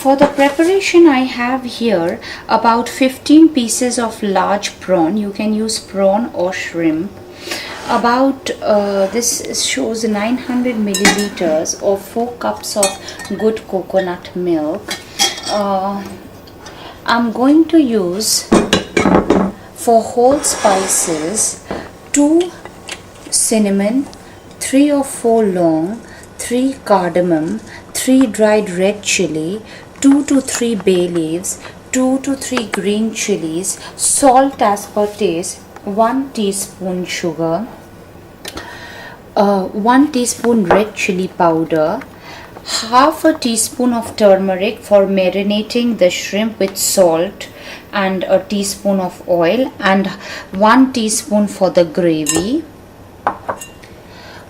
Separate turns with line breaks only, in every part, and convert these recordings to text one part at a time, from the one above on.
For the preparation, I have here about 15 pieces of large prawn. You can use prawn or shrimp. About this shows 900 milliliters or 4 cups of good coconut milk. I'm going to use for whole spices 2 cinnamon, 3 or 4 long, 3 cardamom, 3 dried red chilli, 2 to 3 bay leaves, 2 to 3 green chilies, salt as per taste, 1 teaspoon sugar, 1 teaspoon red chilli powder, half a teaspoon of turmeric for marinating the shrimp with salt, and a teaspoon of oil, and 1 teaspoon for the gravy,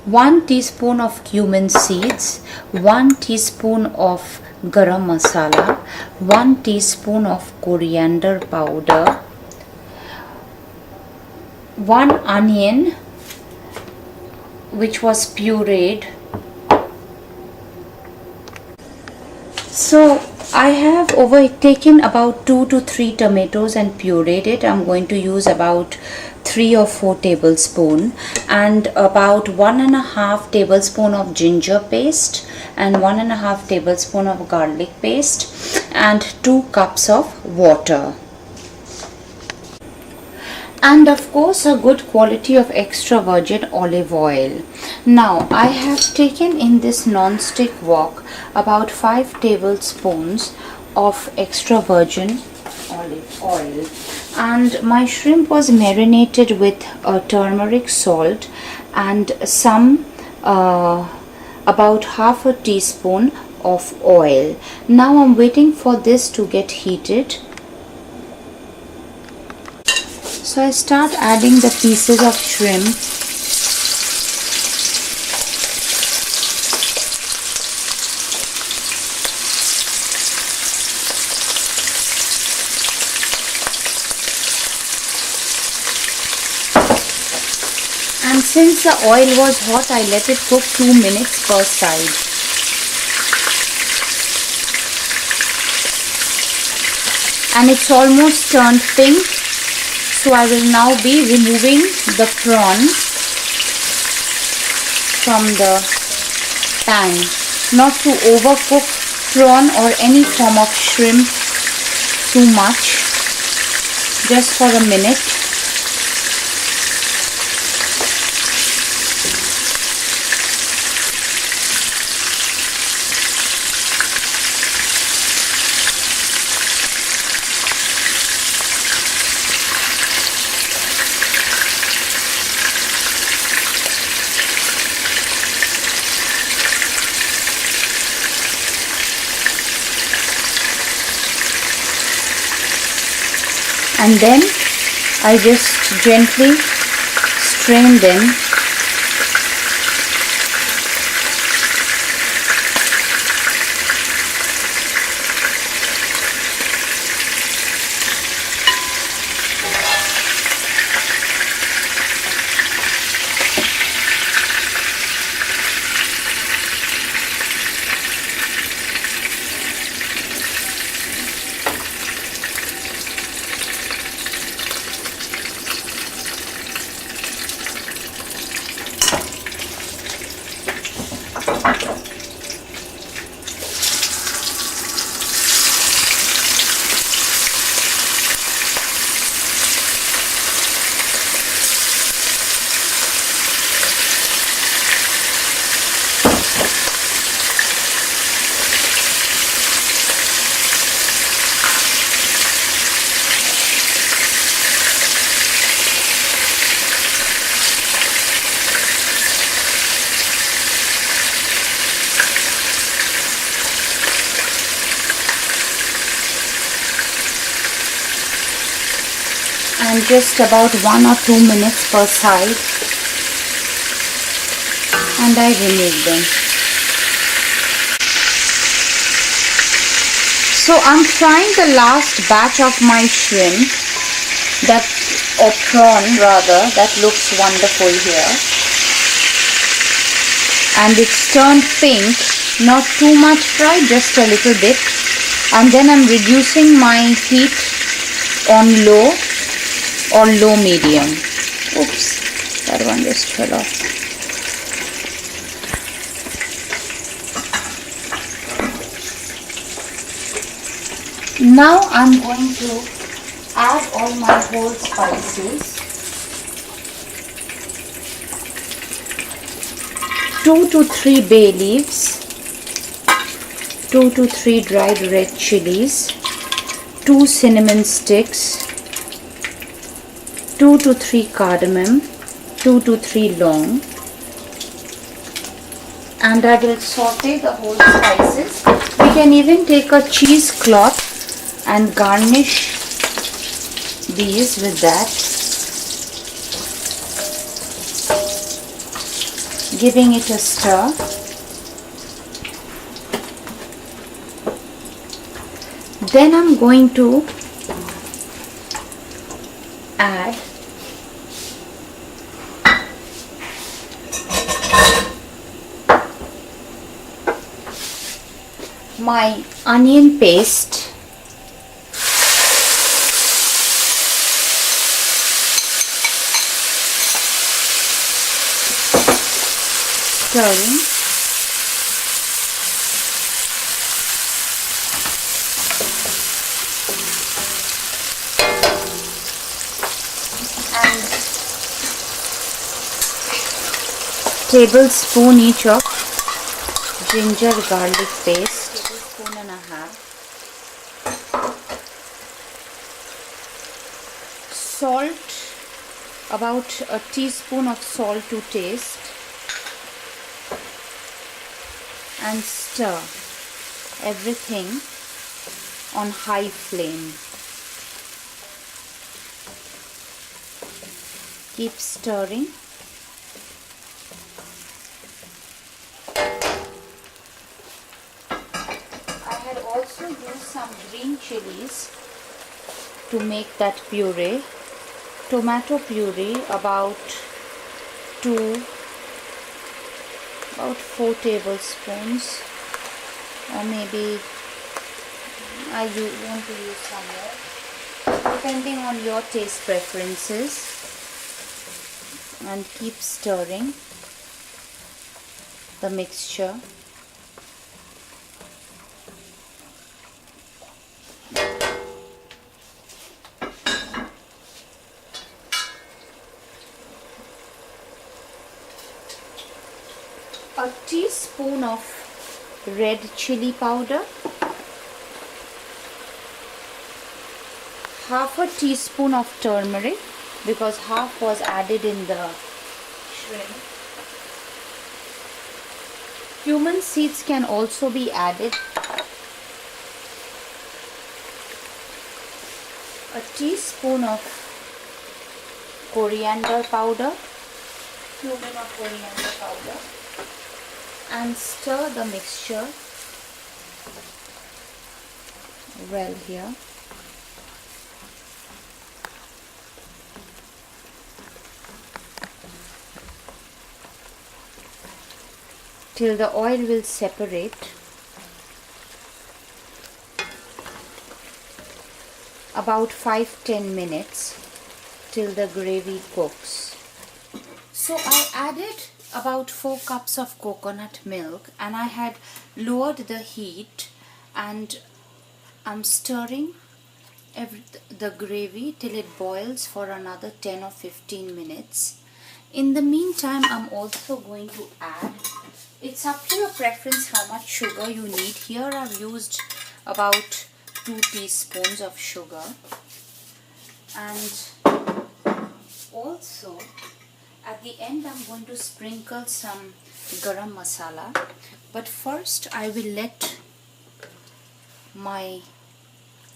1 teaspoon of cumin seeds, 1 teaspoon of garam masala, 1 teaspoon of coriander powder, 1 onion which was pureed. So I have taken about 2 to 3 tomatoes and pureed it. I'm going to use about 3 or 4 tablespoons, and about 1.5 tablespoon of ginger paste, and 1.5 tablespoon of garlic paste, and 2 cups of water. And of course a good quality of extra virgin olive oil. Now I have taken in this non-stick wok about 5 tablespoons of extra virgin olive oil, and my shrimp was marinated with turmeric, salt, and some about half a teaspoon of oil. Now I'm waiting for this to get heated. So I start adding the pieces of shrimp. And since the oil was hot, I let it cook 2 minutes per side. And it's almost turned pink. So I will now be removing the prawn from the pan. Not to overcook prawn or any form of shrimp too much. Just for a minute. And then I just gently strain them. And just about 1 or 2 minutes per side, and I remove them. So I'm trying the last batch of my shrimp, or prawn rather, that looks wonderful here, and it's turned pink, not too much fried, just a little bit. And then I'm reducing my heat on low or low medium. Oops, that one just fell off. Now I'm going to add all my whole spices. 2 to 3 bay leaves, 2 to 3 dried red chilies, 2 cinnamon sticks, 2 to 3 cardamom, 2 to 3 long, and I will saute the whole spices. We can even take a cheesecloth and garnish these with that, giving it a stir. Then I'm going to add my onion paste, stirring, and tablespoon each of ginger garlic paste, tablespoon and a half, salt, about a teaspoon of salt to taste, and stir everything on high flame. Keep stirring. I had also used some green chilies to make that puree. Tomato puree, about 4 tablespoons, or maybe I want to use some more, depending on your taste preferences, and keep stirring the mixture. A teaspoon of red chili powder, half a teaspoon of turmeric, because half was added in the shrimp. Cumin seeds can also be added. A teaspoon of coriander powder, cumin or coriander powder, and stir the mixture well here. Till the oil will separate. About 5-10 minutes till the gravy cooks. So I added about 4 cups of coconut milk, and I had lowered the heat, and I'm stirring the gravy till it boils for another 10 or 15 minutes. In the meantime, I'm also going to add, it's up to your preference how much sugar you need. Here I've used about 2 teaspoons of sugar, and also at the end I'm going to sprinkle some Garam Masala, but first I will let my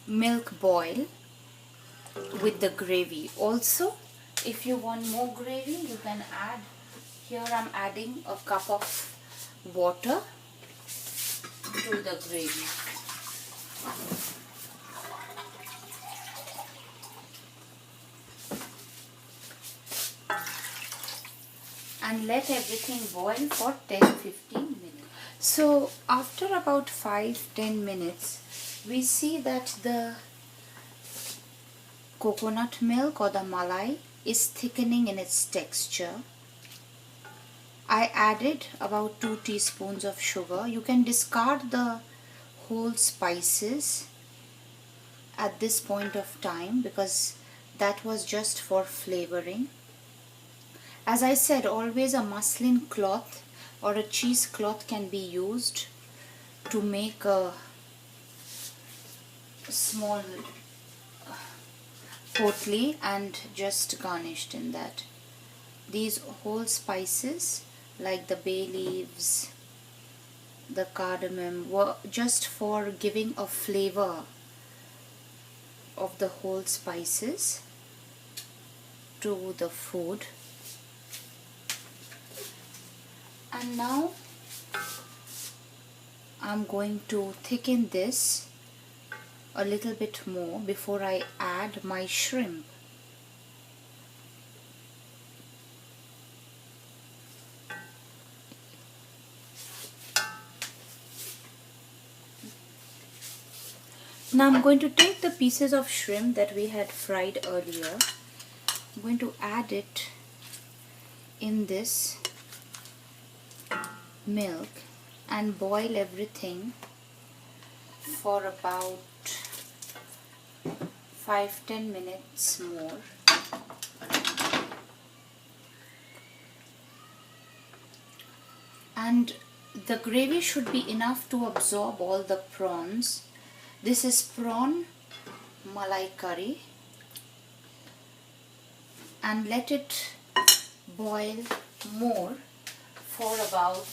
milk boil with the gravy. Also, if you want more gravy, you can add, here I'm adding a cup of water to the gravy. And let everything boil for 10-15 minutes. So after about 5-10 minutes, we see that the coconut milk or the malai is thickening in its texture. I added about 2 teaspoons of sugar. You can discard the whole spices at this point of time because that was just for flavoring. As I said, always a muslin cloth or a cheesecloth can be used to make a small potli and just garnished in that. These whole spices like the bay leaves, the cardamom were just for giving a flavor of the whole spices to the food. And now I'm going to thicken this a little bit more before I add my shrimp. Now I'm going to take the pieces of shrimp that we had fried earlier. I'm going to add it in this milk and boil everything for about 5-10 minutes more. And the gravy should be enough to absorb all the prawns. This is prawn malai curry, and let it boil more for about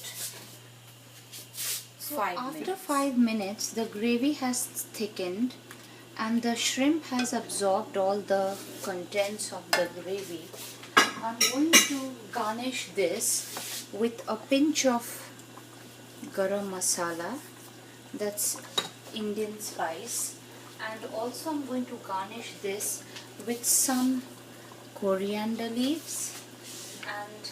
5 minutes. After 5 minutes, the gravy has thickened and the shrimp has absorbed all the contents of the gravy. I'm going to garnish this with a pinch of Garam Masala, that's Indian spice, and also I'm going to garnish this with some coriander leaves and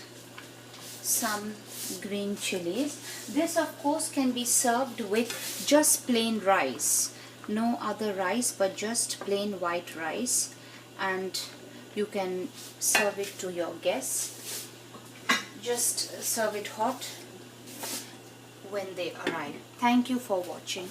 some green chilies. This of course can be served with just plain rice, no other rice but just plain white rice, and you can serve it to your guests. Just serve it hot when they arrive. Thank you for watching.